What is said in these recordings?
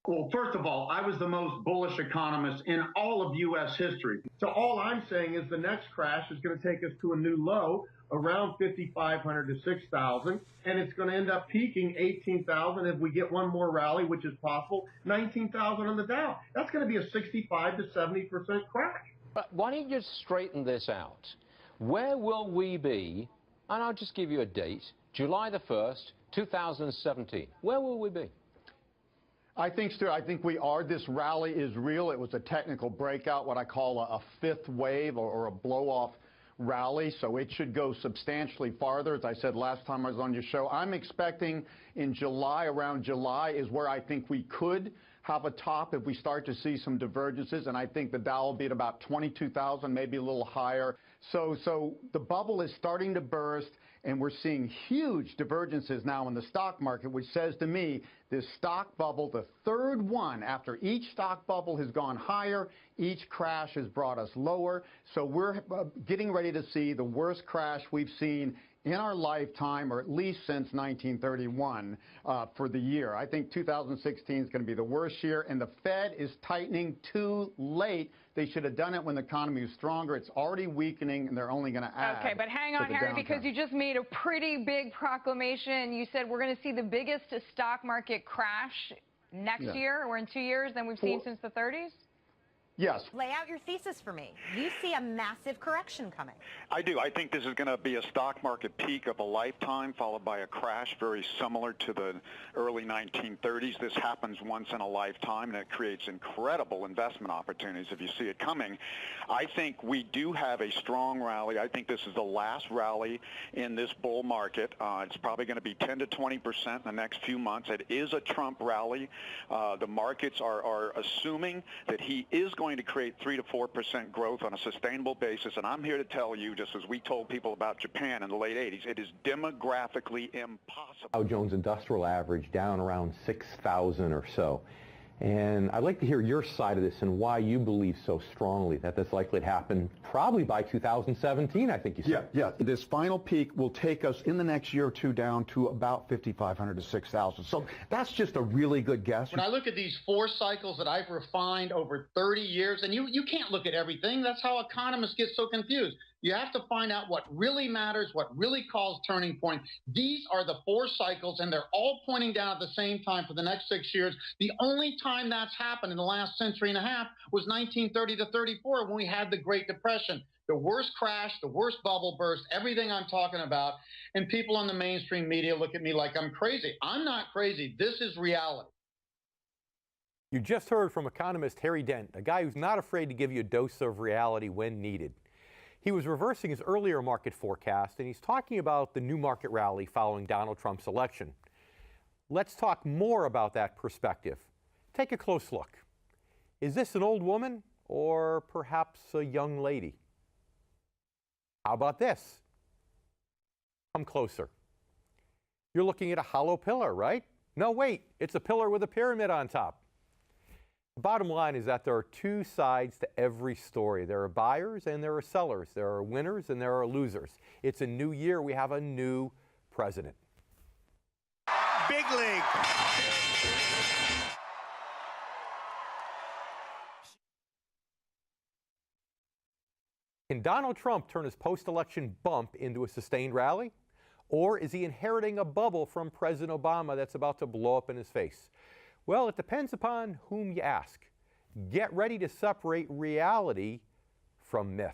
Well, first of all, I was the most bullish economist in all of U.S. history. So all I'm saying is the next crash is going to take us to a new low around 5,500 to 6,000, and it's going to end up peaking 18,000 if we get one more rally, which is possible, 19,000 on the Dow. That's going to be a 65 to 70% crash. Why don't you just straighten this out? Where will we be, and I'll just give you a date, July the 1st, 2017. Where will we be? I think, Stu, we are. This rally is real. It was a technical breakout, what I call a fifth wave or a blow-off rally, so it should go substantially farther. As I said last time I was on your show, I'm expecting in July, around July, is where I think we could have a top if we start to see some divergences, and I think the Dow will be at about 22,000, maybe a little higher. So the bubble is starting to burst, and we're seeing huge divergences now in the stock market, which says to me this stock bubble, the third one, after each stock bubble has gone higher, each crash has brought us lower. So we're getting ready to see the worst crash we've seen in our lifetime, or at least since 1931 for the year. I think 2016 is going to be the worst year, and the Fed is tightening too late. They should have done it when the economy was stronger. It's already weakening, and they're only going to add. Okay, but hang on, Harry, because you just made a pretty big proclamation. You said we're going to see the biggest stock market crash next year or in 2 years than we've seen since the 30s? Yes. Lay out your thesis for me. You see a massive correction coming. I do. I think this is going to be a stock market peak of a lifetime, followed by a crash very similar to the early 1930s. This happens once in a lifetime, and it creates incredible investment opportunities if you see it coming. I think we do have a strong rally. I think this is the last rally in this bull market. It's probably going to be 10 to 20% in the next few months. It is a Trump rally. The markets are assuming that he is going to create 3 to 4% growth on a sustainable basis, and I'm here to tell you, just as we told people about Japan in the late 80s, it is demographically impossible. Dow Jones Industrial Average down around 6,000 or so. And I'd like to hear your side of this and why you believe so strongly that that's likely to happen probably by 2017, I think you said. Yeah. This final peak will take us in the next year or two down to about 5,500 to 6,000. So that's just a really good guess. When I look at these 4 cycles that I've refined over 30 years, and you can't look at everything. That's how economists get so confused. You have to find out what really matters, what really calls turning point. These are the 4 cycles, and they're all pointing down at the same time for the next 6 years. The only time that's happened in the last century and a half was 1930 to 34 when we had the Great Depression. The worst crash, the worst bubble burst, everything I'm talking about. And people on the mainstream media look at me like I'm crazy. I'm not crazy. This is reality. You just heard from economist Harry Dent, a guy who's not afraid to give you a dose of reality when needed. He was reversing his earlier market forecast, and he's talking about the new market rally following Donald Trump's election. Let's talk more about that perspective. Take a close look. Is this an old woman or perhaps a young lady? How about this? Come closer. You're looking at a hollow pillar, right? No, wait, it's a pillar with a pyramid on top. The bottom line is that there are 2 sides to every story. There are buyers and there are sellers. There are winners and there are losers. It's a new year. We have a new president. Big league. Can Donald Trump turn his post-election bump into a sustained rally? Or is he inheriting a bubble from President Obama that's about to blow up in his face? Well, it depends upon whom you ask. Get ready to separate reality from myth.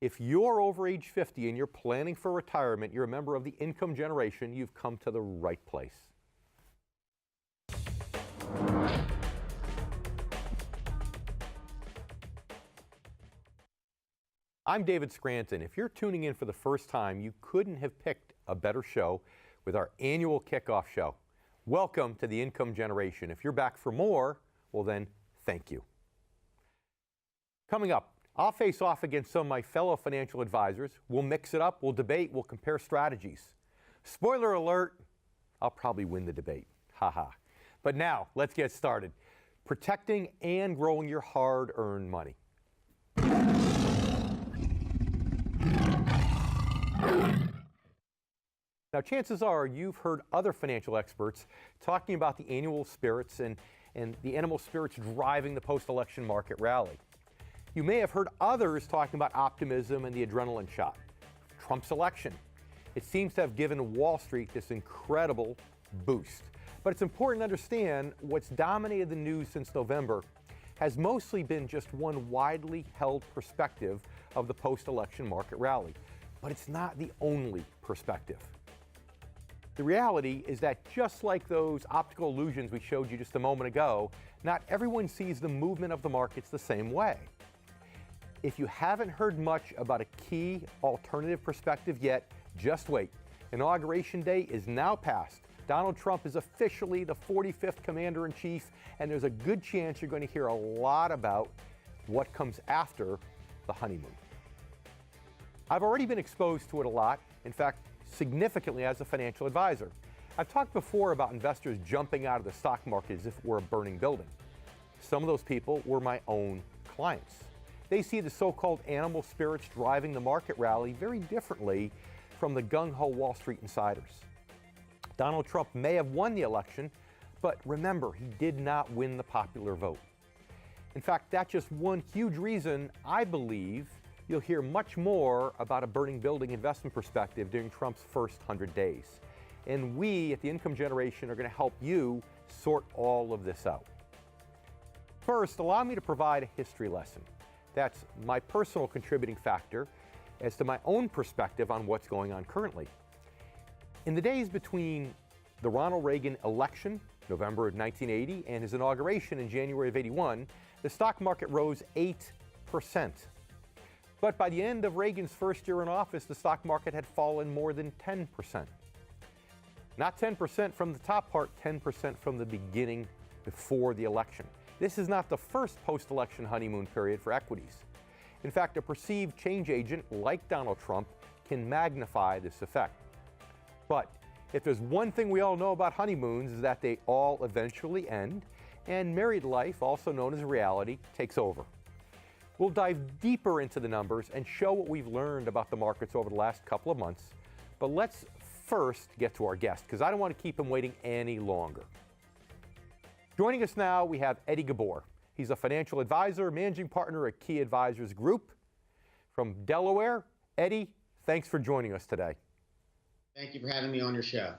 If you're over age 50 and you're planning for retirement, you're a member of the income generation, you've come to the right place. I'm David Scranton. If you're tuning in for the first time, you couldn't have picked a better show with our annual kickoff show. Welcome to the income generation. If you're back for more, well then, thank you. Coming up, I'll face off against some of my fellow financial advisors. We'll mix it up, we'll debate, we'll compare strategies. Spoiler alert, I'll probably win the debate. Haha. But now, let's get started. Protecting and growing your hard-earned money. Now, chances are you've heard other financial experts talking about the annual spirits and and the animal spirits driving the post-election market rally. You may have heard others talking about optimism and the adrenaline shot. Trump's election. It seems to have given Wall Street this incredible boost. But it's important to understand what's dominated the news since November has mostly been just one widely held perspective of the post-election market rally. But it's not the only perspective. The reality is that just like those optical illusions we showed you just a moment ago, not everyone sees the movement of the markets the same way. If you haven't heard much about a key alternative perspective yet, just wait. Inauguration Day is now past. Donald Trump is officially the 45th Commander-in-Chief, and there's a good chance you're going to hear a lot about what comes after the honeymoon. I've already been exposed to it a lot, in fact, significantly as a financial advisor. I've talked before about investors jumping out of the stock market as if it were a burning building. Some of those people were my own clients. They see the so-called animal spirits driving the market rally very differently from the gung-ho Wall Street insiders. Donald Trump may have won the election, but remember, he did not win the popular vote. In fact, that's just one huge reason I believe you'll hear much more about a burning building investment perspective during Trump's first 100 days. And we at the Income Generation are going to help you sort all of this out. First, allow me to provide a history lesson. That's my personal contributing factor as to my own perspective on what's going on currently. In the days between the Ronald Reagan election, November of 1980, and his inauguration in January of 81, the stock market rose 8%. But by the end of Reagan's first year in office, the stock market had fallen more than 10%. Not 10% from the top part, 10% from the beginning before the election. This is not the first post-election honeymoon period for equities. In fact, a perceived change agent like Donald Trump can magnify this effect. But if there's one thing we all know about honeymoons is that they all eventually end, and married life, also known as reality, takes over. We'll dive deeper into the numbers and show what we've learned about the markets over the last couple of months. But let's first get to our guest, because I don't want to keep him waiting any longer. Joining us now, we have Eddie Gabor. He's a financial advisor, managing partner at Key Advisors Group from Delaware. Eddie, thanks for joining us today. Thank you for having me on your show.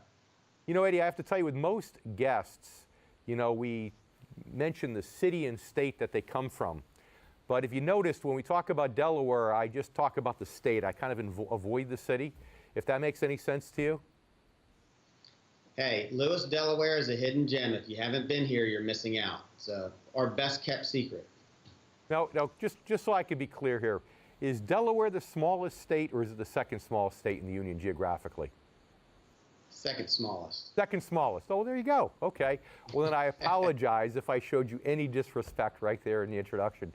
You know, Eddie, I have to tell you, with most guests, you know, we mention the city and state that they come from. But if you noticed, when we talk about Delaware, I just talk about the state. I kind of avoid the city, if that makes any sense to you. Hey, Lewis, Delaware is a hidden gem. If you haven't been here, you're missing out. It's our best kept secret. Now, just so I can be clear here, is Delaware the smallest state, or is it the second smallest state in the union geographically? Second smallest. Second smallest. Oh, there you go. Okay. Well, then I apologize if I showed you any disrespect right there in the introduction.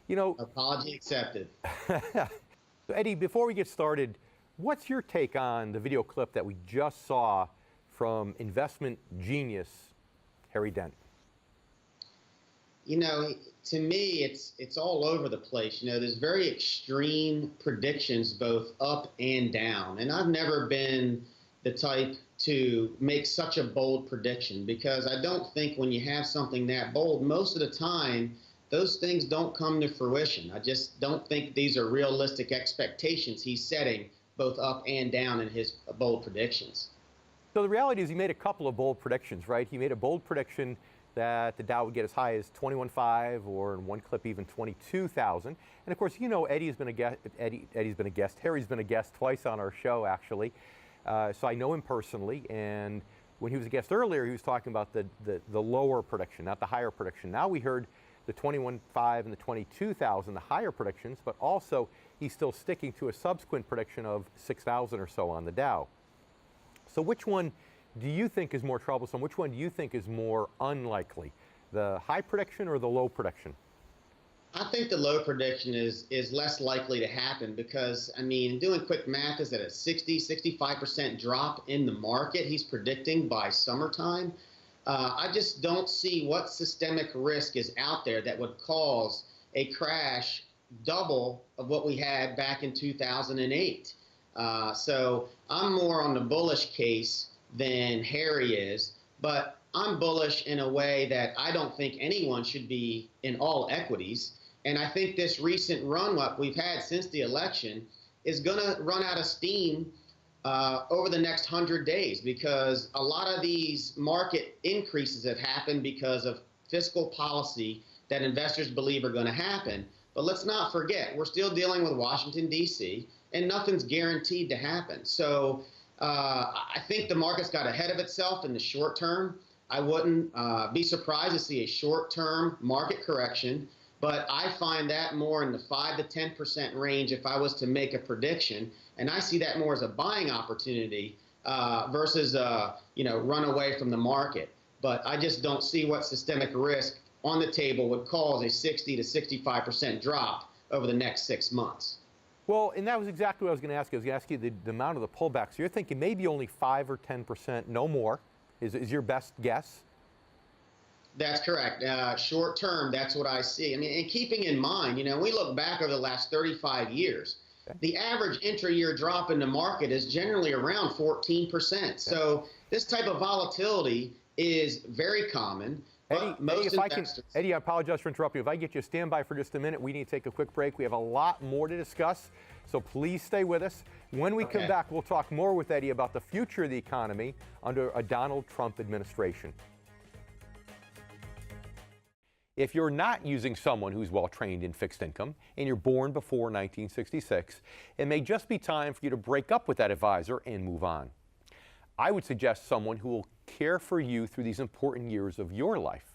You know, apology accepted. So Eddie, before we get started, what's your take on the video clip that we just saw from investment genius Harry Dent? You know, to me, it's all over the place. You know, there's very extreme predictions, both up and down. And I've never been the type to make such a bold prediction, because I don't think when you have something that bold, most of the time, those things don't come to fruition. I just don't think these are realistic expectations he's setting both up and down in his bold predictions. So the reality is he made a couple of bold predictions, right? He made a bold prediction that the Dow would get as high as 21.5, or in one clip even 22,000. And of course, you know, Eddie's been a guest. Harry's been a guest twice on our show, actually. So I know him personally. And when he was a guest earlier, he was talking about the lower prediction, not the higher prediction. Now we heard the 21.5 and the 22,000, the higher predictions, but also he's still sticking to a subsequent prediction of 6,000 or so on the Dow. So which one do you think is more troublesome? Which one do you think is more unlikely, the high prediction or the low prediction? I think the low prediction is less likely to happen, because, I mean, doing quick math is that a 65% drop in the market he's predicting by summertime. I just don't see what systemic risk is out there that would cause a crash double of what we had back in 2008. So I'm more on the bullish case than Harry is, but I'm bullish in a way that I don't think anyone should be in all equities. And I think this recent run-up we've had since the election is going to run out of steam over the next 100 days, because a lot of these market increases have happened because of fiscal policy that investors believe are going to happen. But let's not forget, we're still dealing with Washington, D.C., and nothing's guaranteed to happen. So I think the market's got ahead of itself in the short term. I wouldn't be surprised to see a short-term market correction, but I find that more in the 5 to 10% range if I was to make a prediction. And I see that more as a buying opportunity versus, run away from the market. But I just don't see what systemic risk on the table would cause a 60 to 65% drop over the next 6 months. Well, and that was exactly what I was going to ask you. I was going to ask you the amount of the pullback. So you're thinking maybe only 5 or 10%, no more, is your best guess? That's correct. Short term, that's what I see. I mean, and keeping in mind, we look back over the last 35 years, the average intra-year drop in the market is generally around 14%. So this type of volatility is very common. Eddie, I apologize for interrupting you. If I get you to stand by for just a minute, we need to take a quick break. We have a lot more to discuss, so please stay with us. When we come back, we'll talk more with Eddie about the future of the economy under a Donald Trump administration. If you're not using someone who's well-trained in fixed income and you're born before 1966, it may just be time for you to break up with that advisor and move on. I would suggest someone who will care for you through these important years of your life.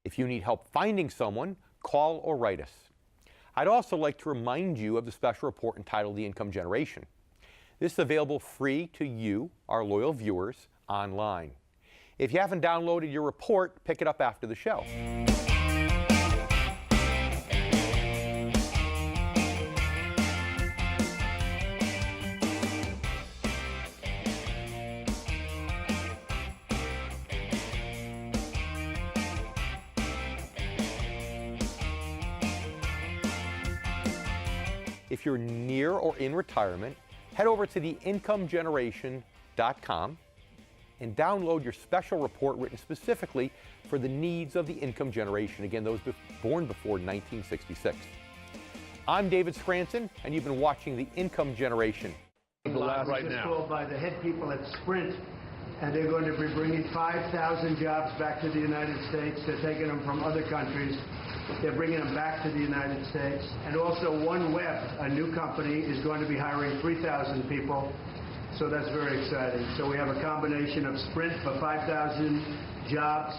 If you need help finding someone, call or write us. I'd also like to remind you of the special report entitled The Income Generation. This is available free to you, our loyal viewers, online. If you haven't downloaded your report, pick it up after the show. If you're near or in retirement, head over to theincomegeneration.com and download your special report written specifically for the needs of the income generation, again, those born before 1966. I'm David Scranton, and you've been watching The Income Generation. Right now. Called by the head people at Sprint, and they're going to be bringing 5,000 jobs back to the United States. They're taking them from other countries. They're bringing them back to the United States. And also OneWeb, a new company, is going to be hiring 3,000 people. So that's very exciting. So we have a combination of Sprint for 5,000 jobs,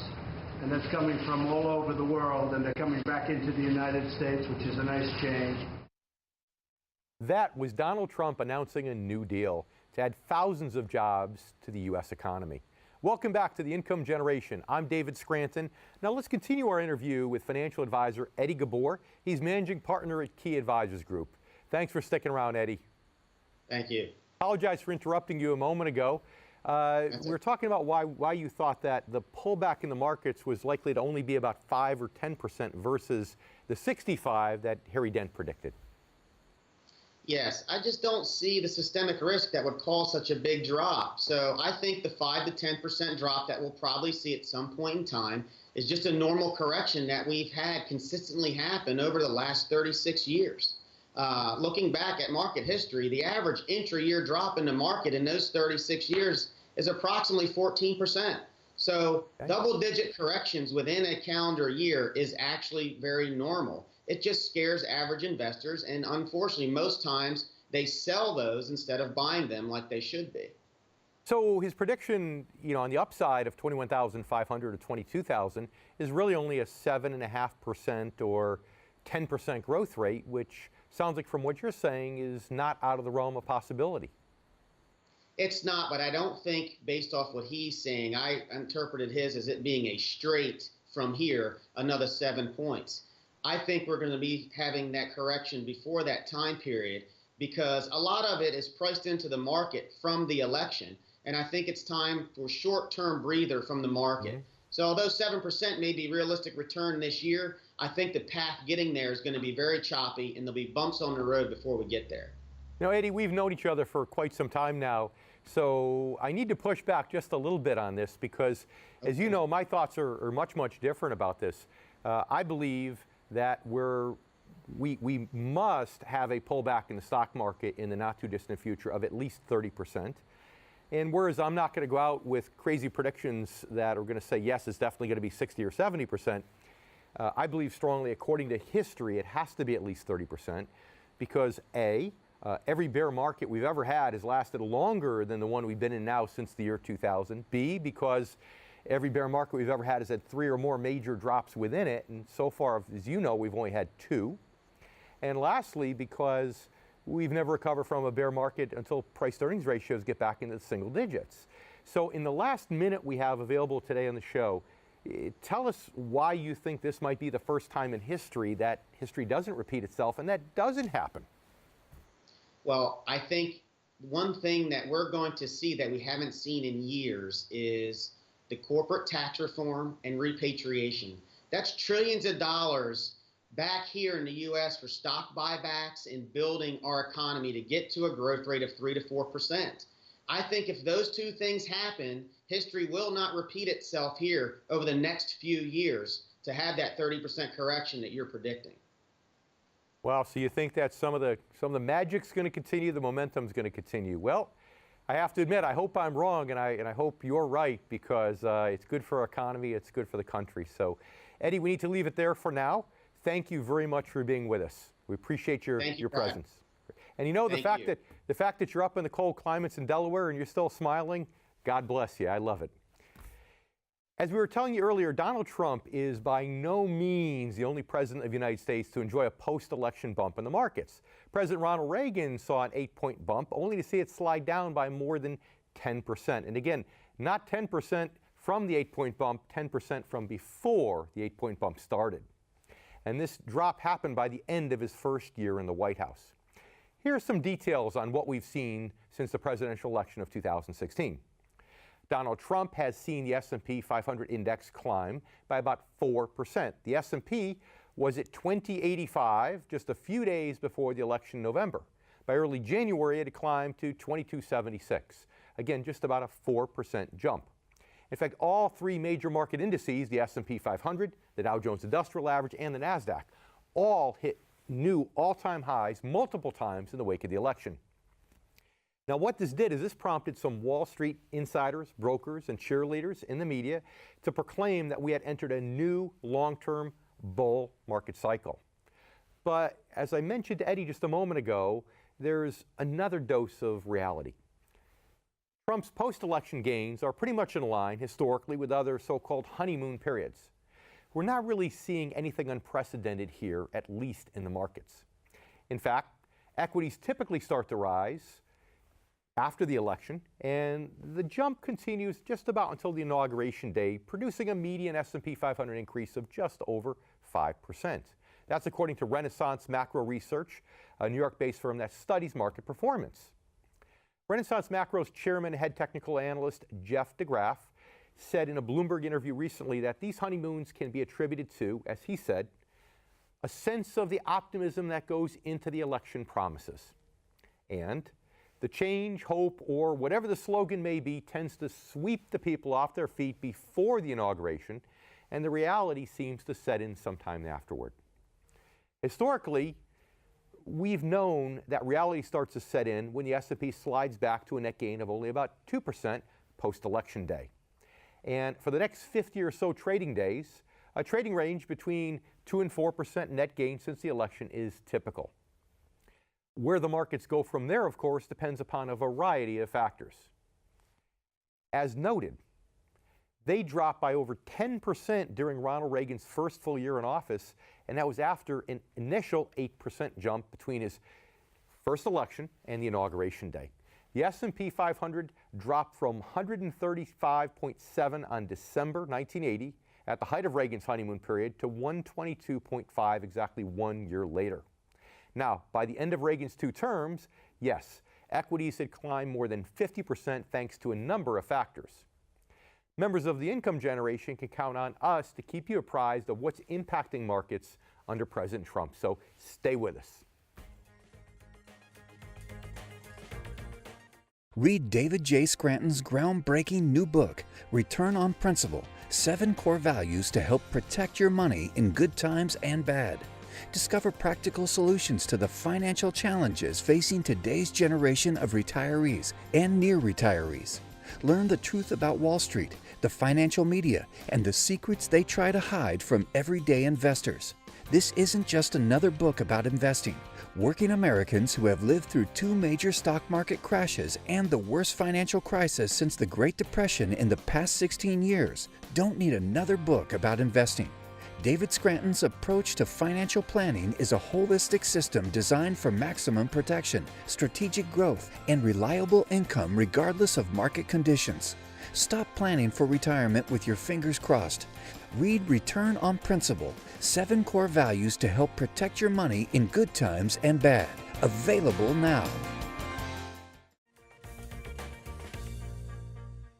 and that's coming from all over the world, and they're coming back into the United States, which is a nice change. That was Donald Trump announcing a new deal to add thousands of jobs to the U.S. economy. Welcome back to The Income Generation. I'm David Scranton. Now let's continue our interview with financial advisor Eddie Gabor. He's managing partner at Key Advisors Group. Thanks for sticking around, Eddie. Thank you. Apologize for interrupting you a moment ago. We were talking about why you thought that the pullback in the markets was likely to only be about 5 or 10% versus the 65 that Harry Dent predicted. Yes, I just don't see the systemic risk that would cause such a big drop. So I think the 5 to 10% drop that we'll probably see at some point in time is just a normal correction that we've had consistently happen over the last 36 years. Looking back at market history, the average intra-year drop in the market in those 36 years is approximately 14%. So double-digit corrections within a calendar year is actually very normal. It just scares average investors, and unfortunately, most times they sell those instead of buying them like they should be. So his prediction, on the upside of 21,500 to 22,000 is really only a 7.5% or 10% growth rate, which sounds like from what you're saying is not out of the realm of possibility. It's not, but I don't think, based off what he's saying, I interpreted his as it being a straight from here, another 7 points. I think we're going to be having that correction before that time period because a lot of it is priced into the market from the election. And I think it's time for short-term breather from the market. So although 7% may be realistic return this year, I think the path getting there is going to be very choppy and there'll be bumps on the road before we get there. Now, Eddie, we've known each other for quite some time now. So I need to push back just a little bit on this because, as you know, my thoughts are much, much different about this. I believe that we must have a pullback in the stock market in the not too distant future of at least 30%. And whereas I'm not going to go out with crazy predictions that are going to say, yes, it's definitely going to be 60 or 70%, I believe strongly, according to history, it has to be at least 30% because A, every bear market we've ever had has lasted longer than the one we've been in now since the year 2000. B, because every bear market we've ever had has had 3 or more major drops within it. And so far, as you know, we've only had 2. And lastly, because we've never recovered from a bear market until price-to-earnings ratios get back into the single digits. So in the last minute we have available today on the show, tell us why you think this might be the first time in history that history doesn't repeat itself and that doesn't happen. Well, I think one thing that we're going to see that we haven't seen in years is the corporate tax reform and repatriation. That's trillions of dollars back here in the U.S. for stock buybacks and building our economy to get to a growth rate of 3 to 4%. I think if those two things happen, history will not repeat itself here over the next few years to have that 30% correction that you're predicting. Wow, so you think that some of the magic's going to continue, the momentum's going to continue. Well, I have to admit, I hope I'm wrong, and I hope you're right because it's good for our economy, it's good for the country. So, Eddie, we need to leave it there for now. Thank you very much for being with us. We appreciate your presence. And you know, the fact that you're up in the cold climates in Delaware and you're still smiling, God bless you. I love it. As we were telling you earlier, Donald Trump is by no means the only president of the United States to enjoy a post-election bump in the markets. President Ronald Reagan saw an 8-point bump, only to see it slide down by more than 10%. And again, not 10% from the 8-point bump, 10% from before the 8-point bump started. And this drop happened by the end of his first year in the White House. Here are some details on what we've seen since the presidential election of 2016. Donald Trump has seen the S&P 500 index climb by about 4%. The S&P was at 2085 just a few days before the election in November. By early January, it had climbed to 2276. Again, just about a 4% jump. In fact, all 3 major market indices, the S&P 500, the Dow Jones Industrial Average, and the NASDAQ, all hit new all-time highs multiple times in the wake of the election. Now, what this did is this prompted some Wall Street insiders, brokers, and cheerleaders in the media to proclaim that we had entered a new long-term bull market cycle. But as I mentioned to Eddie just a moment ago, there's another dose of reality. Trump's post-election gains are pretty much in line historically with other so-called honeymoon periods. We're not really seeing anything unprecedented here, at least in the markets. In fact, equities typically start to rise after the election, and the jump continues just about until the inauguration day, producing a median S&P 500 increase of just over 5%. That's according to Renaissance Macro Research, a New York-based firm that studies market performance. Renaissance Macro's chairman and head technical analyst Jeff DeGraff said in a Bloomberg interview recently that these honeymoons can be attributed to, as he said, a sense of the optimism that goes into the election promises. And the change, hope, or whatever the slogan may be tends to sweep the people off their feet before the inauguration, and the reality seems to set in sometime afterward. Historically, we've known that reality starts to set in when the S&P slides back to a net gain of only about 2% post-election day. And for the next 50 or so trading days, a trading range between 2 and 4% net gain since the election is typical. Where the markets go from there, of course, depends upon a variety of factors. As noted, they dropped by over 10% during Ronald Reagan's first full year in office, and that was after an initial 8% jump between his first election and the inauguration day. The S&P 500 dropped from 135.7 on December 1980 at the height of Reagan's honeymoon period to 122.5 exactly 1 year later. Now, by the end of Reagan's 2 terms, yes, equities had climbed more than 50% thanks to a number of factors. Members of the income generation can count on us to keep you apprised of what's impacting markets under President Trump. So stay with us. Read David J. Scranton's groundbreaking new book, Return on Principle, 7 Core Values to Help Protect Your Money in Good Times and Bad. Discover practical solutions to the financial challenges facing today's generation of retirees and near retirees. Learn the truth about Wall Street, the financial media, and the secrets they try to hide from everyday investors. This isn't just another book about investing. Working Americans who have lived through 2 major stock market crashes and the worst financial crisis since the Great Depression in the past 16 years don't need another book about investing. David Scranton's approach to financial planning is a holistic system designed for maximum protection, strategic growth, and reliable income regardless of market conditions. Stop planning for retirement with your fingers crossed. Read Return on Principle, 7 Core Values to Help Protect Your Money in Good Times and Bad. Available now.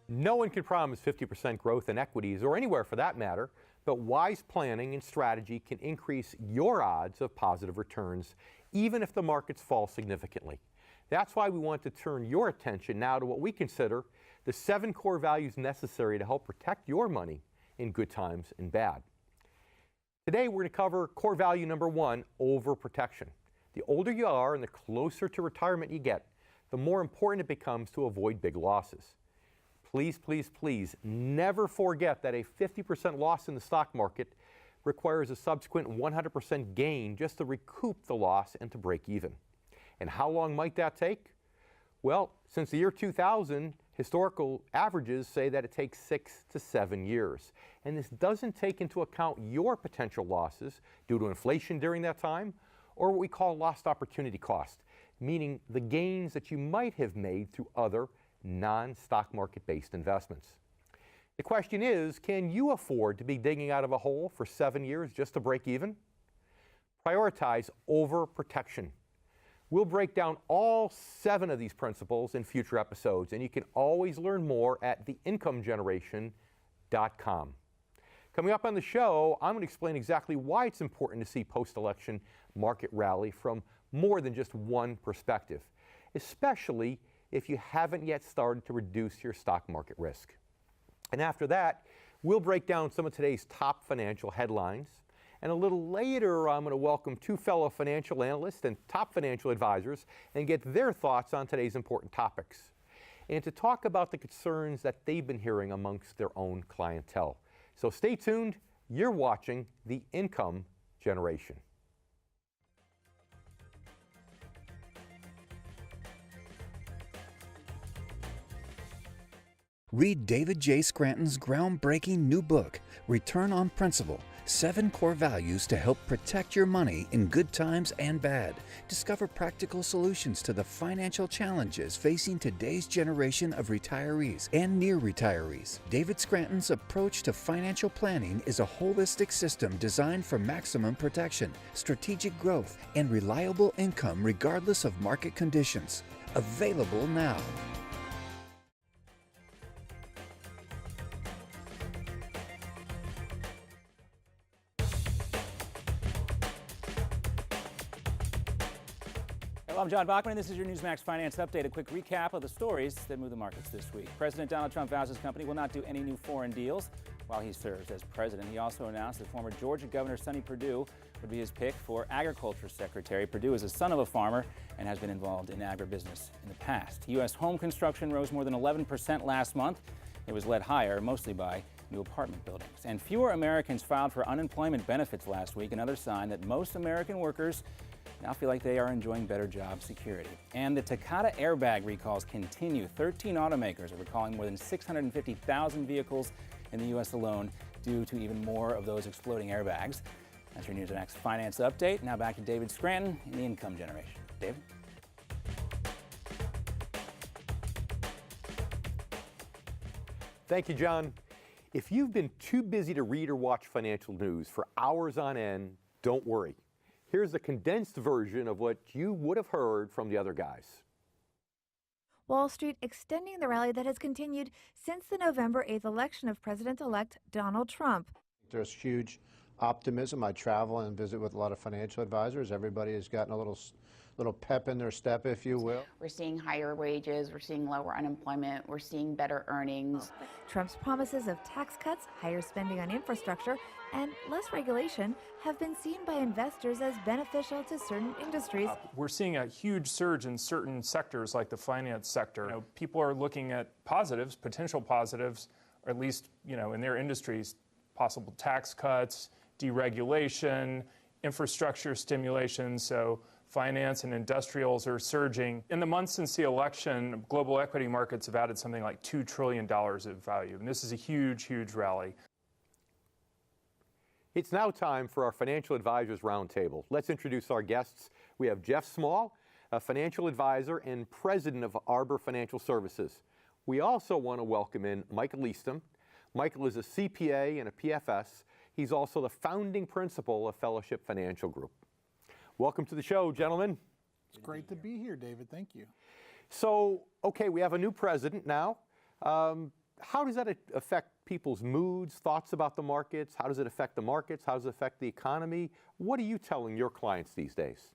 No one can promise 50% growth in equities, or anywhere for that matter, but wise planning and strategy can increase your odds of positive returns, even if the markets fall significantly. That's why we want to turn your attention now to what we consider the 7 core values necessary to help protect your money in good times and bad. Today we're going to cover core value number 1, overprotection. The older you are and the closer to retirement you get, the more important it becomes to avoid big losses. Please, please, please never forget that a 50% loss in the stock market requires a subsequent 100% gain just to recoup the loss and to break even. And how long might that take? Well, since the year 2000, historical averages say that it takes 6 to 7 years. And this doesn't take into account your potential losses due to inflation during that time, or what we call lost opportunity cost, meaning the gains that you might have made through other non-stock market-based investments. The question is, can you afford to be digging out of a hole for 7 years just to break even? Prioritize overprotection. We'll break down all 7 of these principles in future episodes, and you can always learn more at theincomegeneration.com. Coming up on the show, I'm going to explain exactly why it's important to see post-election market rally from more than just one perspective, especially if you haven't yet started to reduce your stock market risk. And after that, we'll break down some of today's top financial headlines. And a little later, I'm going to welcome 2 fellow financial analysts and top financial advisors and get their thoughts on today's important topics, and to talk about the concerns that they've been hearing amongst their own clientele. So stay tuned. You're watching The Income Generation. Read David J. Scranton's groundbreaking new book, Return on Principle, 7 Core Values to Help Protect Your Money in Good Times and Bad. Discover practical solutions to the financial challenges facing today's generation of retirees and near retirees. David Scranton's approach to financial planning is a holistic system designed for maximum protection, strategic growth, and reliable income regardless of market conditions. Available now. Hello, I'm John Bachman, and this is your Newsmax Finance Update. A quick recap of the stories that moved the markets this week. President Donald Trump vows his company will not do any new foreign deals while he serves as president. He also announced that former Georgia Governor Sonny Perdue would be his pick for Agriculture Secretary. Perdue is the son of a farmer and has been involved in agribusiness in the past. U.S. home construction rose more than 11% last month. It was led higher, mostly by new apartment buildings. And fewer Americans filed for unemployment benefits last week, another sign that most American workers now feel like they are enjoying better job security. And the Takata airbag recalls continue. 13 automakers are recalling more than 650,000 vehicles in the U.S. alone due to even more of those exploding airbags. That's your Newsmax Finance Update. Now back to David Scranton in The Income Generation. David? Thank you, John. If you've been too busy to read or watch financial news for hours on end, don't worry. Here's a condensed version of what you would have heard from the other guys. Wall Street extending the rally that has continued since the November 8th election of President-elect Donald Trump. There's huge optimism. I travel and visit with a lot of financial advisors. Everybody has gotten a little little pep in their step, if you will. We're seeing higher wages, we're seeing lower unemployment, we're seeing better earnings. Trump's promises of tax cuts, higher spending on infrastructure, and less regulation have been seen by investors as beneficial to certain industries. We're seeing a huge surge in certain sectors like the finance sector. You know, people are looking at positives, potential positives, or at least, you know, in their industries, possible tax cuts, deregulation, infrastructure stimulation. So finance and industrials are surging. In the months since the election, global equity markets have added something like $2 trillion of value. And this is a huge, huge rally. It's now time for our Financial Advisors Roundtable. Let's introduce our guests. We have Jeff Small, a financial advisor and president of Arbor Financial Services. We also want to welcome in Michael Eastham. Michael is a CPA and a PFS. He's also the founding principal of Fellowship Financial Group. Welcome to the show, gentlemen. It's great to be here, David. Thank you. So, okay, we have a new president now. How does that affect people's moods, thoughts about the markets? How does it affect the markets? How does it affect the economy? What are you telling your clients these days?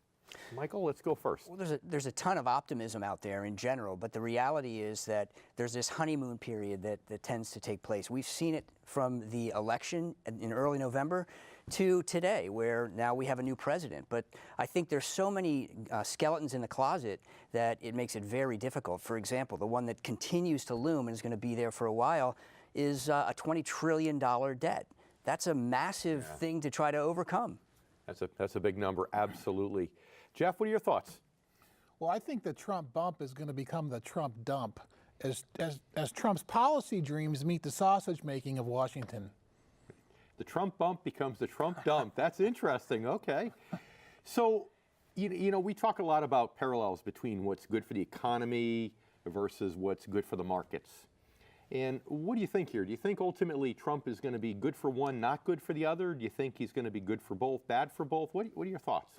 Michael, let's go first. Well, there's a ton of optimism out there in general, but the reality is that there's this honeymoon period that tends to take place. We've seen it from the election in early November to today, where now we have a new president. But I think there's so many skeletons in the closet that it makes it very difficult. For example, the one that continues to loom and is going to be there for a while is a $20 trillion debt. That's a massive thing to try to overcome. That's a big number, absolutely. Jeff, what are your thoughts? Well, I think the Trump bump is going to become the Trump dump as Trump's policy dreams meet the sausage making of Washington. The Trump bump becomes the Trump dump. That's interesting. Okay. So, you know, we talk a lot about parallels between what's good for the economy versus what's good for the markets. And what do you think here? Do you think ultimately Trump is going to be good for one, not good for the other? Do you think he's going to be good for both, bad for both? What are your thoughts?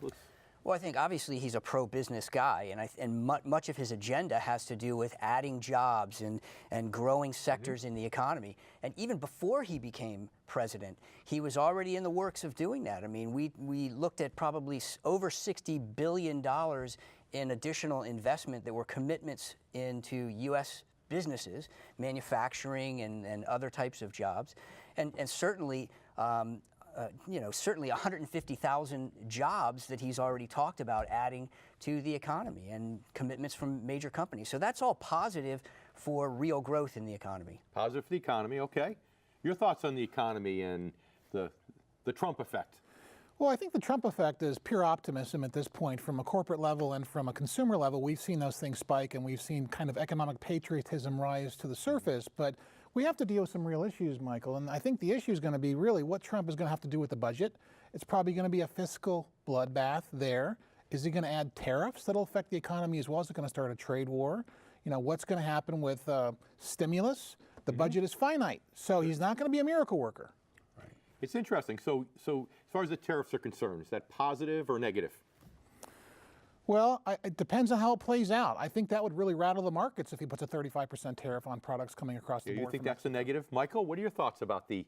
Well, I think obviously he's a pro-business guy, and much of his agenda has to do with adding jobs and growing sectors in the economy. And even before he became president, he was already in the works of doing that. I mean, we looked at probably over $60 billion in additional investment that were commitments into U.S. businesses, manufacturing and other types of jobs, and certainly. Certainly 150,000 jobs that he's already talked about adding to the economy and commitments from major companies. So that's all positive for real growth in the economy. Positive for the economy, okay. Your thoughts on the economy and the Trump effect? Well, I think the Trump effect is pure optimism at this point. From a corporate level and from a consumer level, we've seen those things spike and we've seen kind of economic patriotism rise to the surface. But we have to deal with some real issues, Michael, and I think the issue is going to be really what Trump is going to have to do with the budget. It's probably going to be a fiscal bloodbath there. Is he going to add tariffs that'll affect the economy as well? Is it going to start a trade war? You know, what's going to happen with stimulus? The budget is finite, so he's not going to be a miracle worker. Right. It's interesting. So as far as the tariffs are concerned, is that positive or negative? Well, it depends on how it plays out. I think that would really rattle the markets if he puts a 35% tariff on products coming across the board. You think that's a negative? Michael, what are your thoughts about the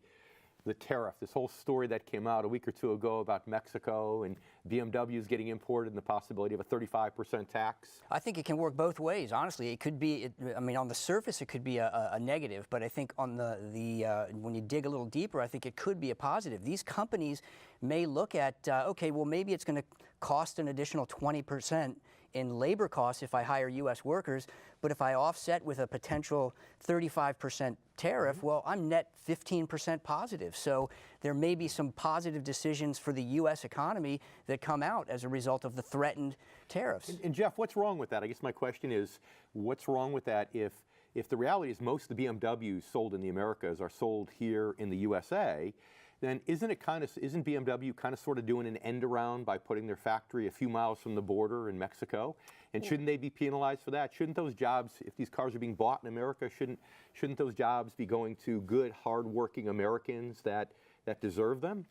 tariff, this whole story that came out a week or two ago about Mexico and BMWs getting imported and the possibility of a 35% tax? I think it can work both ways. Honestly, it could be, I mean, on the surface, it could be a negative, but I think on when you dig a little deeper, I think it could be a positive. These companies may look at, okay, well, maybe it's going to cost an additional 20% in labor costs if I hire U.S. workers, but if I offset with a potential 35% tariff, well, I'm net 15% positive. So there may be some positive decisions for the U.S. economy that come out as a result of the threatened tariffs. And Jeff, what's wrong with that? I guess my question is, what's wrong with that if the reality is most of the BMWs sold in the Americas are sold here in the USA? Then isn't BMW kind of sort of doing an end around by putting their factory a few miles from the border in Mexico? And shouldn't they be penalized for that? Shouldn't those jobs, if these cars are being bought in America, shouldn't those jobs be going to good, hardworking Americans that deserve them?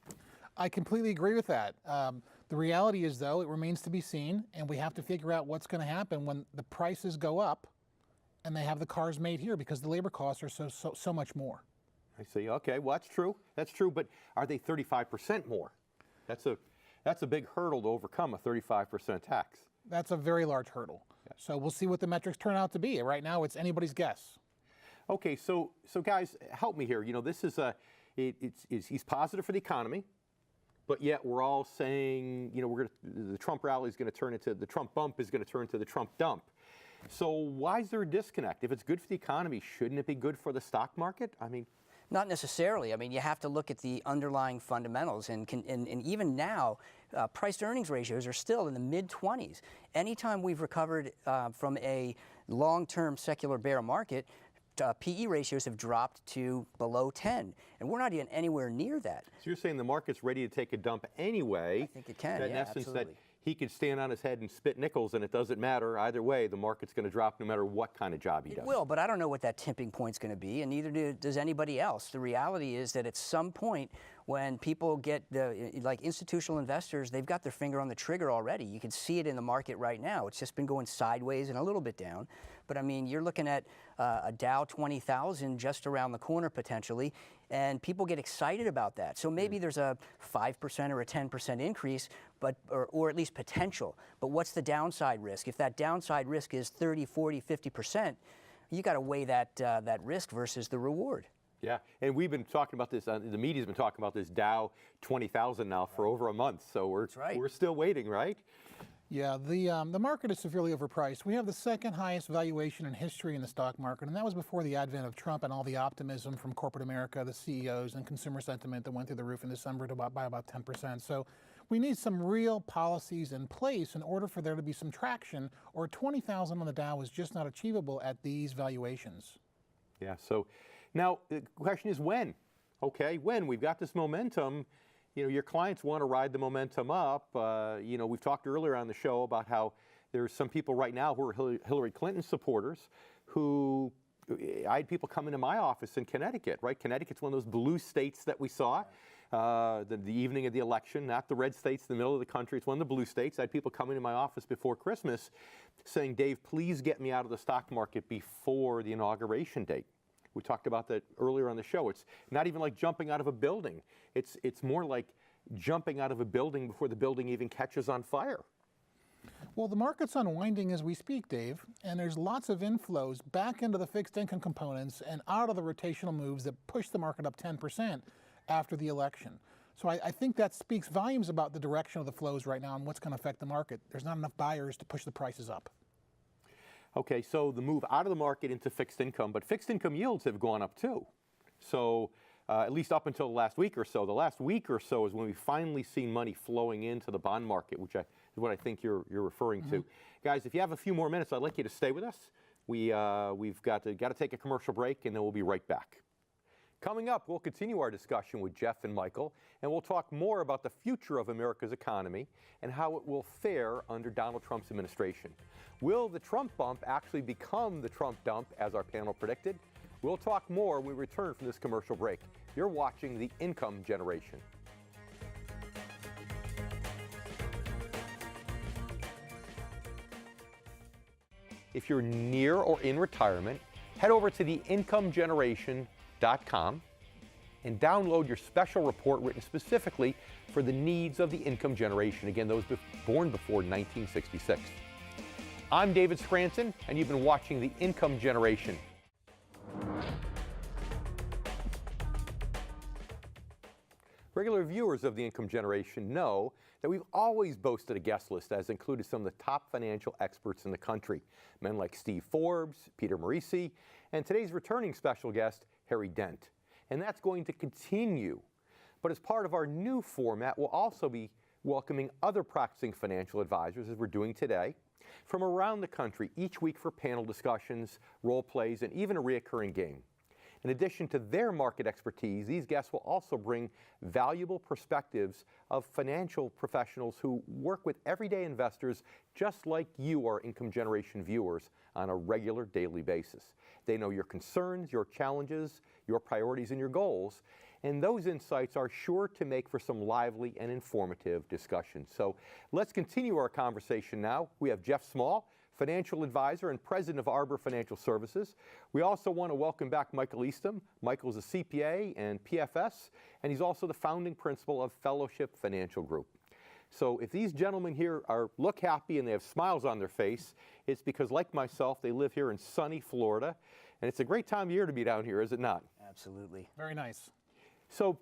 I completely agree with that. The reality is, though, it remains to be seen, and we have to figure out what's going to happen when the prices go up and they have the cars made here because the labor costs are so much more. I see. Okay, well, that's true. That's true. But are they 35% more? That's a big hurdle to overcome, a 35% tax. That's a very large hurdle. Yeah. So we'll see what the metrics turn out to be. Right now, it's anybody's guess. Okay, so guys, help me here. You know, this is he's positive for the economy, but yet we're all saying, you know, the Trump rally is going to turn into, the Trump bump is going to turn into the Trump dump. So why is there a disconnect? If it's good for the economy, shouldn't it be good for the stock market? I mean, not necessarily. I mean, you have to look at the underlying fundamentals, and even now, price-to-earnings ratios are still in the mid-20s. Anytime we've recovered from a long-term secular bear market, PE ratios have dropped to below 10, and we're not even anywhere near that. So you're saying the market's ready to take a dump anyway? I think it can, in yeah, essence, absolutely. That he could stand on his head and spit nickels, and it doesn't matter. Either way, the market's going to drop no matter what kind of job he does. It will, but I don't know what that tipping point's going to be, and neither does anybody else. The reality is that at some point, when people get like institutional investors, they've got their finger on the trigger already. You can see it in the market right now. It's just been going sideways and a little bit down. But I mean, you're looking at a Dow 20,000 just around the corner potentially, and people get excited about that. So maybe there's a 5% or a 10% increase, but or at least potential. But what's the downside risk? If that downside risk is 30, 40, 50%, you got to weigh that risk versus the reward. Yeah, and we've been talking about this, the media's been talking about this Dow 20,000 now for over a month, so we're still waiting, right? Yeah, the market is severely overpriced. We have the second highest valuation in history in the stock market, and that was before the advent of Trump and all the optimism from corporate America, the CEOs, and consumer sentiment that went through the roof in December by about 10%. So we need some real policies in place in order for there to be some traction, or 20,000 on the Dow is just not achievable at these valuations. Yeah, so now the question is when? Okay, when? We've got this momentum. You know, your clients want to ride the momentum up. You know, we've talked earlier on the show about how there's some people right now who are Hillary Clinton supporters who, I had people come into my office in Connecticut, right? Connecticut's one of those blue states that we saw the evening of the election, not the red states in the middle of the country. It's one of the blue states. I had people come into my office before Christmas saying, Dave, please get me out of the stock market before the inauguration date. We talked about that earlier on the show. It's not even like jumping out of a building. It's more like jumping out of a building before the building even catches on fire. Well, the market's unwinding as we speak, Dave, and there's lots of inflows back into the fixed income components and out of the rotational moves that push the market up 10% after the election. So I think that speaks volumes about the direction of the flows right now and what's going to affect the market. There's not enough buyers to push the prices up. Okay, so the move out of the market into fixed income, but fixed income yields have gone up too. So at least up until the last week or so. The last week or so is when we finally seen money flowing into the bond market, which is what I think you're referring to. Guys, if you have a few more minutes, I'd like you to stay with us. We've got to take a commercial break, and then we'll be right back. Coming up, we'll continue our discussion with Jeff and Michael, and we'll talk more about the future of America's economy and how it will fare under Donald Trump's administration. Will the Trump bump actually become the Trump dump, as our panel predicted? We'll talk more when we return from this commercial break. You're watching The Income Generation. If you're near or in retirement, head over to theincomegeneration.com and download your special report written specifically for the needs of the income generation. Again, those born before 1966. I'm David Scranton, and you've been watching The Income Generation. Regular viewers of The Income Generation know that we've always boasted a guest list that has included some of the top financial experts in the country. Men like Steve Forbes, Peter Morici, and today's returning special guest, Harry Dent. And that's going to continue. But as part of our new format, we'll also be welcoming other practicing financial advisors, as we're doing today, from around the country each week for panel discussions, role plays, and even a reoccurring game. In addition to their market expertise, these guests will also bring valuable perspectives of financial professionals who work with everyday investors just like you, our Income Generation viewers, on a regular daily basis. They know your concerns, your challenges, your priorities, and your goals, and those insights are sure to make for some lively and informative discussion. So let's continue our conversation now. We have Jeff Small, financial advisor and president of Arbor Financial Services. We also want to welcome back Michael Eastham. Michael's a CPA and PFS, and he's also the founding principal of Fellowship Financial Group. So if these gentlemen here look happy and they have smiles on their face, it's because, like myself, they live here in sunny Florida. And it's a great time of year to be down here, is it not? Absolutely. Very nice. So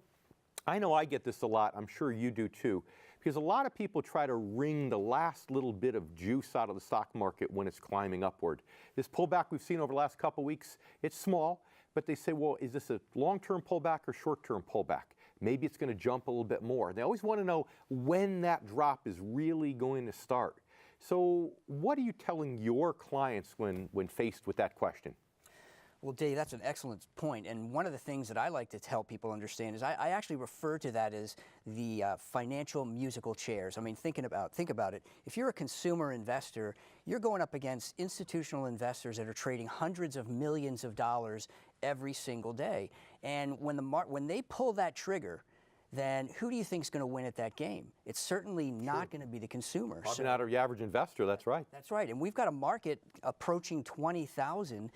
I know I get this a lot. I'm sure you do too. Because a lot of people try to wring the last little bit of juice out of the stock market when it's climbing upward. This pullback we've seen over the last couple of weeks, it's small, but they say, well, is this a long-term pullback or short-term pullback? Maybe it's going to jump a little bit more. They always want to know when that drop is really going to start. So what are you telling your clients when faced with that question? Well, Dave, that's an excellent point. And one of the things that I like to help people understand is I actually refer to that as the financial musical chairs. I mean, think about it. If you're a consumer investor, you're going up against institutional investors that are trading hundreds of millions of dollars every single day. And when they pull that trigger, then who do you think is going to win at that game? It's certainly not going to be the consumer. Probably not the average investor, that's right. That's right. And we've got a market approaching 20,000,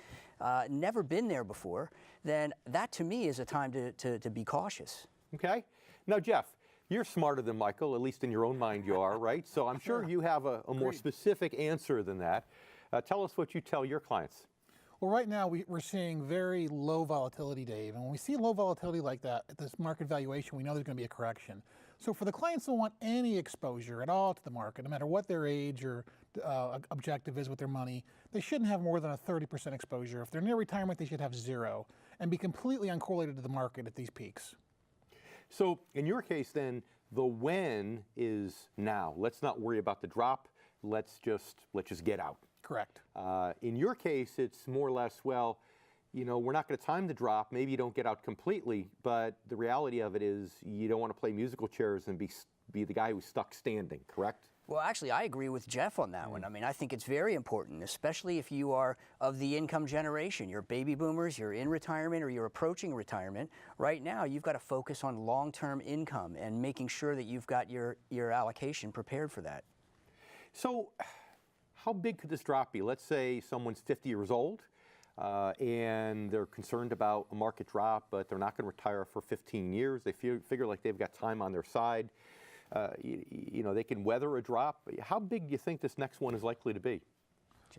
never been there before. Then that, to me, is a time to be cautious. Okay. Now, Jeff, you're smarter than Michael, at least in your own mind you are, right? So I'm sure you have a more specific answer than that. Tell us what you tell your clients. Well, right now we're seeing very low volatility, Dave. And when we see low volatility like that at this market valuation, we know there's going to be a correction. So for the clients who want any exposure at all to the market, no matter what their age or objective is with their money, they shouldn't have more than a 30% exposure. If they're near retirement, they should have 0 and be completely uncorrelated to the market at these peaks. So in your case, then, the when is now. Let's not worry about the drop. Let's just get out. Correct. In your case, it's more or less, well, you know, we're not going to time the drop. Maybe you don't get out completely, but the reality of it is you don't want to play musical chairs and be the guy who's stuck standing, correct? Well, actually, I agree with Jeff on that one. I mean, I think it's very important, especially if you are of the income generation. You're baby boomers, you're in retirement, or you're approaching retirement. Right now, you've got to focus on long-term income and making sure that you've got your allocation prepared for that. So how big could this drop be? Let's say someone's 50 years old and they're concerned about a market drop, but they're not going to retire for 15 years. They figure like they've got time on their side. You know, they can weather a drop. How big do you think this next one is likely to be?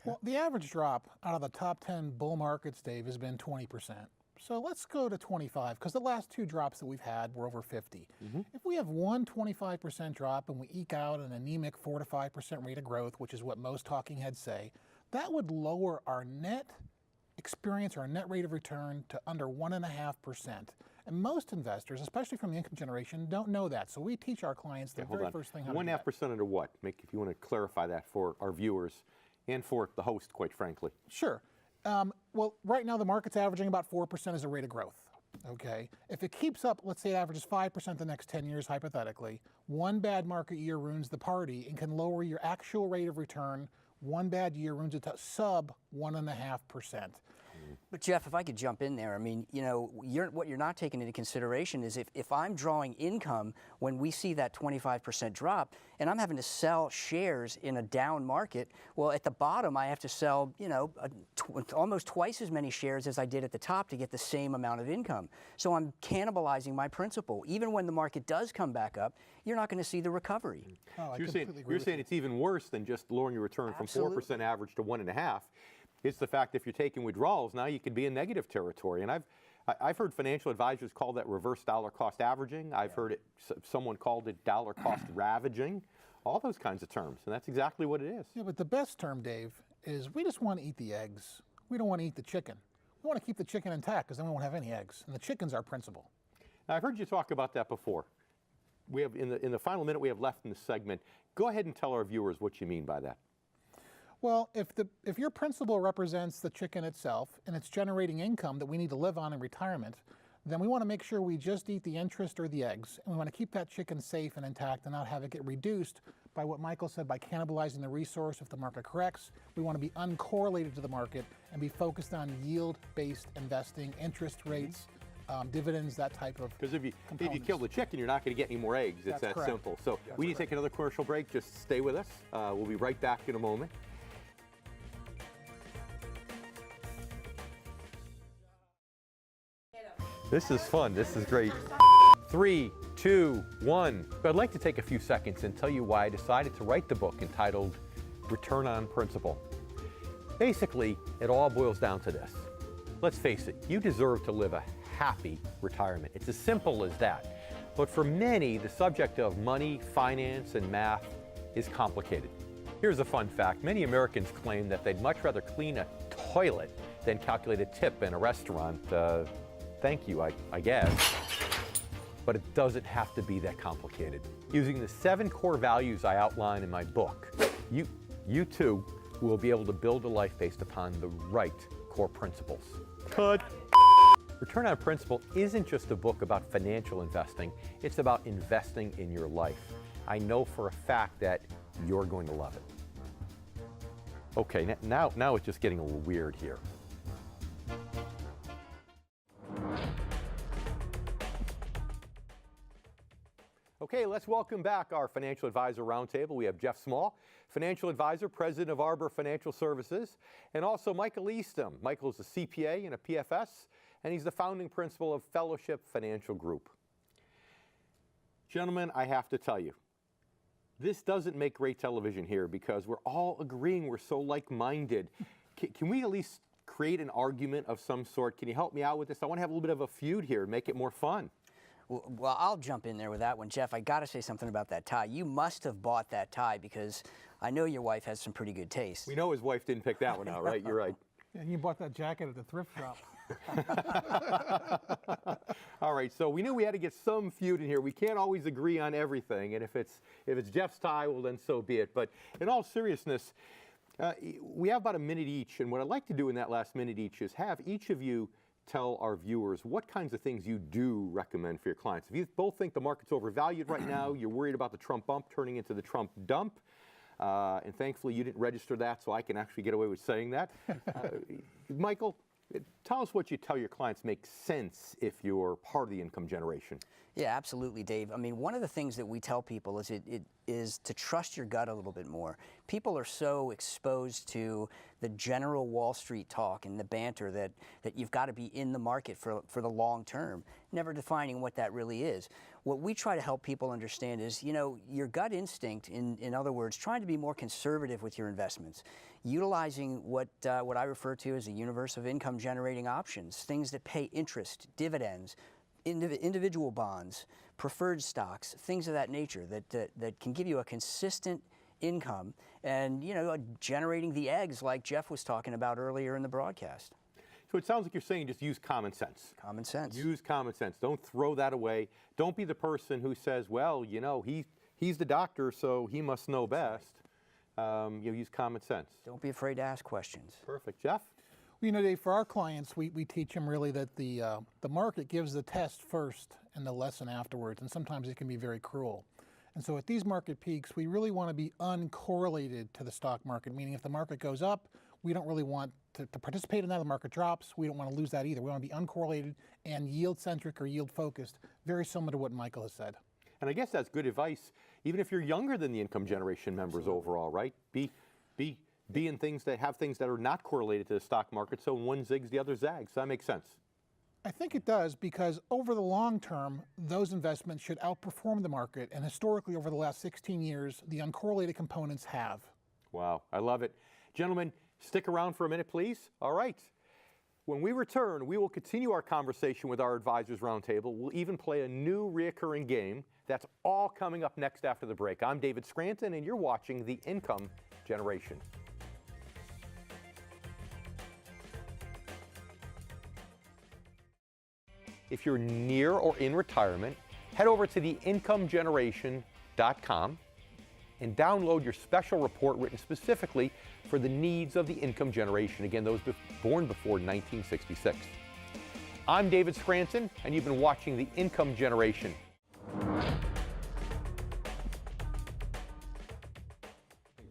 Well, the average drop out of the top 10 bull markets, Dave, has been 20%. So let's go to 25, because the last 2 drops that we've had were over 50. If we have one 25% drop and we eke out an anemic 4 to 5% rate of growth, which is what most talking heads say, that would lower our net experience, our net rate of return, to under 1.5%. And most investors, especially from the income generation, don't know that. So we teach our clients the very first thing how to do that. 1.5% under what? If you want to clarify that for our viewers and for the host, quite frankly. Sure. Well, right now the market's averaging about 4% as a rate of growth. Okay. If it keeps up, let's say it averages 5% the next 10 years, hypothetically, one bad market year ruins the party and can lower your actual rate of return. One bad year ruins it to sub 1.5%. But Jeff, if I could jump in there, I mean, you know, what you're not taking into consideration is if I'm drawing income when we see that 25% drop and I'm having to sell shares in a down market, well, at the bottom I have to sell, you know, almost twice as many shares as I did at the top to get the same amount of income. So I'm cannibalizing my principal. Even when the market does come back up, you're not going to see the recovery. Oh, you're saying it's even worse than just lowering your return from 4% average to 1.5%. It's the fact if you're taking withdrawals, now you could be in negative territory. And I've heard financial advisors call that reverse dollar cost averaging. I've heard someone called it dollar cost ravaging, all those kinds of terms. And that's exactly what it is. Yeah, but the best term, Dave, is we just want to eat the eggs. We don't want to eat the chicken. We want to keep the chicken intact because then we won't have any eggs. And the chicken's our principal. Now, I've heard you talk about that before. We have in the final minute we have left in this segment, go ahead and tell our viewers what you mean by that. Well, if your principal represents the chicken itself and it's generating income that we need to live on in retirement, then we want to make sure we just eat the interest or the eggs. And we want to keep that chicken safe and intact and not have it get reduced by what Michael said, by cannibalizing the resource if the market corrects. We want to be uncorrelated to the market and be focused on yield-based investing, interest rates, dividends, that type of Because if you kill the chicken, you're not going to get any more eggs. It's that simple. So we need to take another commercial break. Just stay with us. We'll be right back in a moment. This is fun. This is great. 3, 2, 1. But I'd like to take a few seconds and tell you why I decided to write the book entitled Return on Principle. Basically, it all boils down to this. Let's face it, you deserve to live a happy retirement. It's as simple as that. But for many, the subject of money, finance, and math is complicated. Here's a fun fact. Many Americans claim that they'd much rather clean a toilet than calculate a tip in a restaurant. Thank you, I guess. But it doesn't have to be that complicated. Using the 7 core values I outline in my book, you too will be able to build a life based upon the right core principles. Cut. Return on Principle isn't just a book about financial investing, it's about investing in your life. I know for a fact that you're going to love it. Okay, now it's just getting a little weird here. Okay, let's welcome back our Financial Advisor Roundtable. We have Jeff Small, Financial Advisor, President of Arbor Financial Services, and also Michael Eastham. Michael's a CPA and a PFS, and he's the founding principal of Fellowship Financial Group. Gentlemen, I have to tell you, this doesn't make great television here because we're all agreeing we're so like-minded. Can we at least create an argument of some sort? Can you help me out with this? I want to have a little bit of a feud here and make it more fun. Well, I'll jump in there with that one. Jeff, I got to say something about that tie. You must have bought that tie because I know your wife has some pretty good taste. We know his wife didn't pick that one out, right? You're right. And you bought that jacket at the thrift shop. All right, so we knew we had to get some feud in here. We can't always agree on everything, and if it's Jeff's tie, well, then so be it. But in all seriousness, we have about a minute each, and what I'd like to do in that last minute each is have each of you tell our viewers what kinds of things you do recommend for your clients. If you both think the market's overvalued right now, you're worried about the Trump bump turning into the Trump dump, and thankfully you didn't register that, so I can actually get away with saying that. Michael, tell us what you tell your clients makes sense if you're part of the income generation. Yeah, absolutely, Dave. I mean, one of the things that we tell people is it is to trust your gut a little bit more. People are so exposed to the general Wall Street talk and the banter that you've got to be in the market for the long term, never defining what that really is. What we try to help people understand is, you know, your gut instinct, in other words, trying to be more conservative with your investments, utilizing what I refer to as a universe of income generating options, things that pay interest, dividends, individual bonds, preferred stocks, things of that nature that can give you a consistent income and, you know, generating the eggs like Jeff was talking about earlier in the broadcast. So it sounds like you're saying just use common sense. Common sense. Use common sense. Don't throw that away. Don't be the person who says, well, you know, he's the doctor, so he must know best. You use common sense. Don't be afraid to ask questions. Perfect. Jeff? Well, you know, Dave, for our clients, we teach them really that the market gives the test first and the lesson afterwards, and sometimes it can be very cruel. And so at these market peaks, we really want to be uncorrelated to the stock market, meaning if the market goes up, we don't really want to participate in that. The market drops, we don't want to lose that either. We want to be uncorrelated and yield-centric or yield-focused, very similar to what Michael has said. And I guess that's good advice, even if you're younger than the income generation members overall, right? Be in things that have things that are not correlated to the stock market, so one zigs, the other zags. That makes sense. I think it does because over the long term, those investments should outperform the market, and historically over the last 16 years, the uncorrelated components have. Wow, I love it. Gentlemen, stick around for a minute, please. All right. When we return, we will continue our conversation with our Advisors Roundtable. We'll even play a new reoccurring game. That's all coming up next after the break. I'm David Scranton, and you're watching The Income Generation. If you're near or in retirement, head over to theincomegeneration.com and download your special report written specifically for the needs of the income generation, again, those born before 1966. I'm David Scranton, and you've been watching The Income Generation.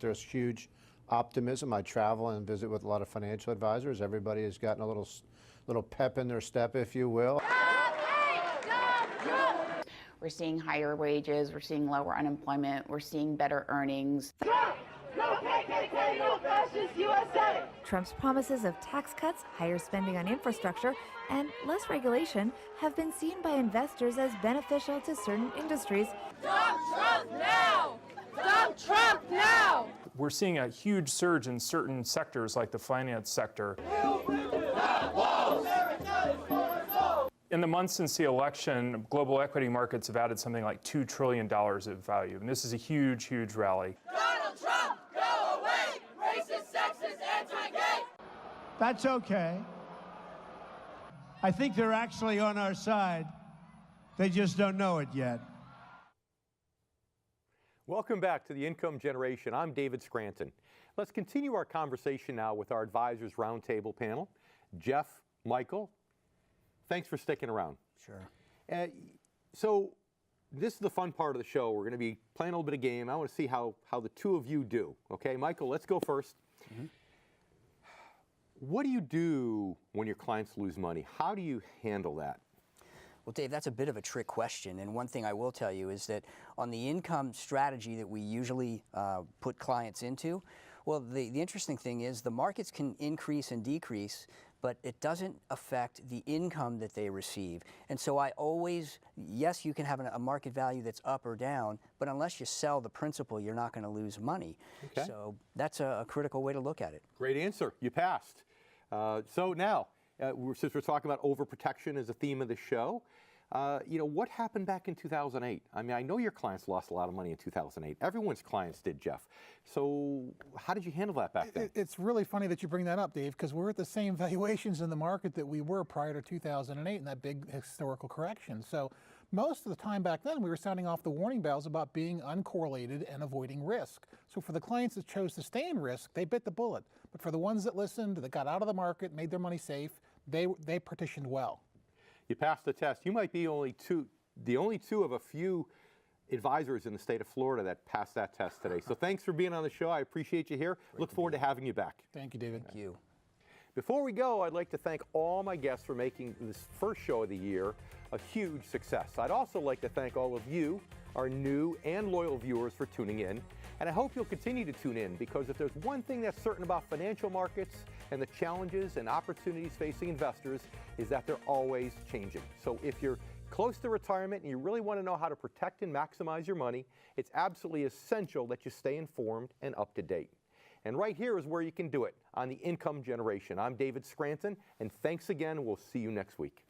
There's huge optimism. I travel and visit with a lot of financial advisors. Everybody has gotten a little pep in their step, if you will. We're seeing higher wages, we're seeing lower unemployment, we're seeing better earnings. No KKK, no fascist USA! Trump's promises of tax cuts, higher spending on infrastructure, and less regulation have been seen by investors as beneficial to certain industries. Stop Trump now! Stop Trump now! We're seeing a huge surge in certain sectors like the finance sector. In the months since the election, global equity markets have added something like $2 trillion of value, and this is a huge, huge rally. Donald Trump, go away! Racist, sexist, anti-gay! That's okay. I think they're actually on our side. They just don't know it yet. Welcome back to the Income Generation. I'm David Scranton. Let's continue our conversation now with our Advisors Roundtable panel. Jeff, Michael, thanks for sticking around. Sure. So this is the fun part of the show. We're going to be playing a little bit of game. I want to see how the two of you do. Okay, Michael, let's go first. Mm-hmm. What do you do when your clients lose money? How do you handle that? Well, Dave, that's a bit of a trick question, and one thing I will tell you is that on the income strategy that we usually put clients into, well, the interesting thing is the markets can increase and decrease, but it doesn't affect the income that they receive. And so I always, yes, you can have a market value that's up or down, but unless you sell the principal, you're not going to lose money. Okay. So that's a critical way to look at it. Great answer. You passed. So now, since we're talking about overprotection as a theme of the show, what happened back in 2008? I mean, I know your clients lost a lot of money in 2008. Everyone's clients did, Jeff. So how did you handle that back then? It's really funny that you bring that up, Dave, because we're at the same valuations in the market that we were prior to 2008 and that big historical correction. So most of the time back then, we were sounding off the warning bells about being uncorrelated and avoiding risk. So for the clients that chose to stay in risk, they bit the bullet. But for the ones that listened, that got out of the market, made their money safe, they partitioned well. You passed the test. You might be the only two of a few advisors in the state of Florida that passed that test today. So thanks for being on the show. I appreciate you here. Look forward to having you back. Thank you, David. Thank you. Before we go, I'd like to thank all my guests for making this first show of the year a huge success. I'd also like to thank all of you, our new and loyal viewers, for tuning in. And I hope you'll continue to tune in, because if there's one thing that's certain about financial markets and the challenges and opportunities facing investors, is that they're always changing. So if you're close to retirement and you really want to know how to protect and maximize your money, it's absolutely essential that you stay informed and up to date. And right here is where you can do it, on the Income Generation. I'm David Scranton, and thanks again. We'll see you next week.